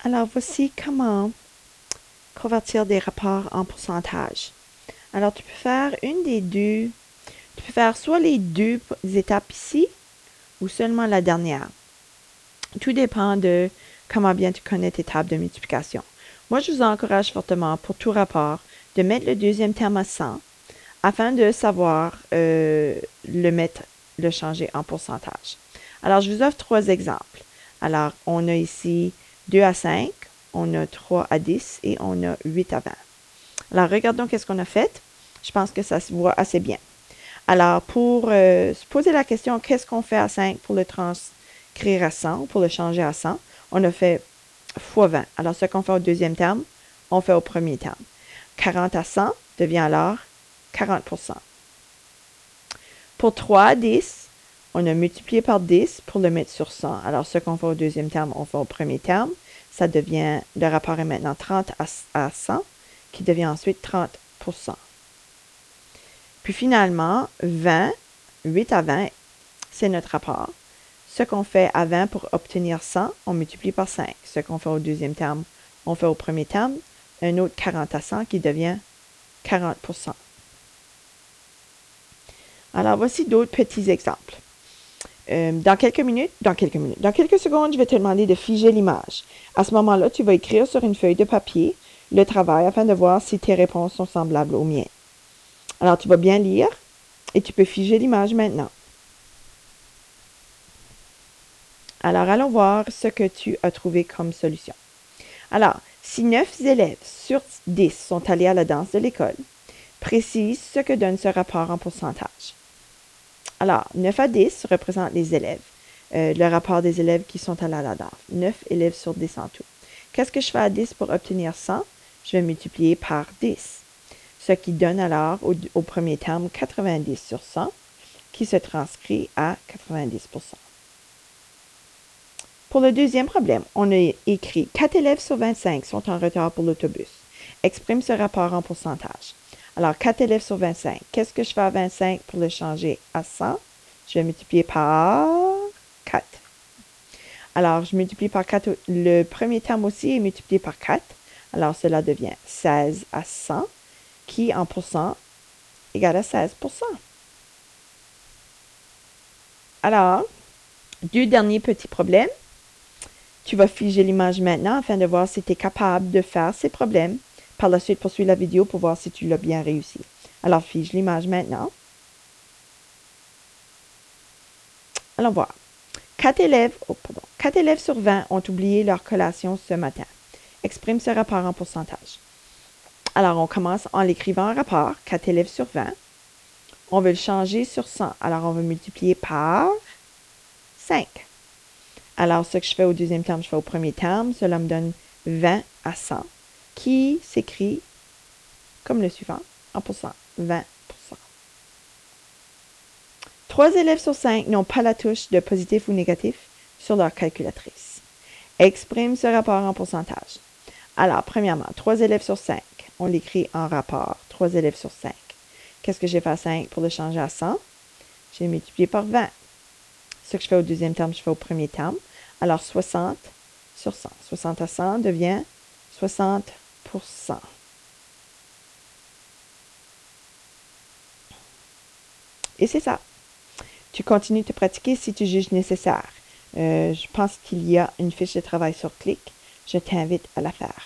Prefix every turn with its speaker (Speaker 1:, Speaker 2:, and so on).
Speaker 1: Alors, voici comment convertir des rapports en pourcentage. Alors, tu peux faire tu peux faire soit les deux étapes ici ou seulement la dernière. Tout dépend de comment bien tu connais tes tables de multiplication. Moi, je vous encourage fortement pour tout rapport de mettre le deuxième terme à 100 afin de savoir le changer en pourcentage. Alors, je vous offre 3 exemples. Alors, on a ici 2 à 5, on a 3 à 10 et on a 8 à 20. Alors, regardons qu'est-ce qu'on a fait. Je pense que ça se voit assez bien. Alors, pour se poser la question, qu'est-ce qu'on fait à 5 pour le transcrire à 100, pour le changer à 100? On a fait fois 20. Alors, ce qu'on fait au deuxième terme, on fait au premier terme. 40 à 100 devient alors 40%. Pour 3 à 10, on a multiplié par 10 pour le mettre sur 100. Alors, ce qu'on fait au deuxième terme, on fait au premier terme. Ça devient, le rapport est maintenant 30 à 100, qui devient ensuite 30%. Puis finalement, 20, 8 à 20, c'est notre rapport. Ce qu'on fait à 20 pour obtenir 100, on multiplie par 5. Ce qu'on fait au deuxième terme, on fait au premier terme. Un autre 40 à 100 qui devient 40%. Alors, voici d'autres petits exemples. Dans quelques secondes, je vais te demander de figer l'image. À ce moment-là, tu vas écrire sur une feuille de papier le travail afin de voir si tes réponses sont semblables aux miennes. Alors, tu vas bien lire et tu peux figer l'image maintenant. Alors, allons voir ce que tu as trouvé comme solution. Alors, si 9 élèves sur 10 sont allés à la danse de l'école, précise ce que donne ce rapport en pourcentage. Alors, 9 à 10 représente les élèves. Le rapport des élèves qui sont allés à la danse. 9 élèves sur 10 en tout. Qu'est-ce que je fais à 10 pour obtenir 100? Je vais multiplier par 10. Ce qui donne alors au premier terme 90 sur 100, qui se transcrit à 90%. Pour le deuxième problème, on a écrit 4 élèves sur 25 sont en retard pour l'autobus. Exprime ce rapport en pourcentage. Alors, 4 élèves sur 25. Qu'est-ce que je fais à 25 pour le changer à 100? Je vais multiplier par 4. Alors, je multiplie par 4. Le premier terme aussi est multiplié par 4. Alors, cela devient 16 à 100, qui en pourcent égale à 16%. Alors, deux derniers petits problèmes. Tu vas figer l'image maintenant afin de voir si tu es capable de faire ces problèmes. Par la suite, poursuis la vidéo pour voir si tu l'as bien réussi. Alors, fige l'image maintenant. Allons voir. 4 élèves sur 20 ont oublié leur collation ce matin. Exprime ce rapport en pourcentage. Alors, on commence en l'écrivant en rapport. 4 élèves sur 20. On veut le changer sur 100. Alors, on va multiplier par 5. Alors, ce que je fais au deuxième terme, je fais au premier terme. Cela me donne 20 à 100, qui s'écrit comme le suivant, en pourcent, 20%. 3 élèves sur 5 n'ont pas la touche de positif ou négatif sur leur calculatrice. Exprime ce rapport en pourcentage. Alors, premièrement, 3 élèves sur 5, on l'écrit en rapport, 3 élèves sur 5. Qu'est-ce que j'ai fait à 5 pour le changer à 100? J'ai multiplié par 20. Ce que je fais au deuxième terme, je fais au premier terme. Alors, 60 sur 100. 60 à 100 devient 60%. Et c'est ça. Tu continues de te pratiquer si tu juges nécessaire. Je pense qu'il y a une fiche de travail sur Click. Je t'invite à la faire.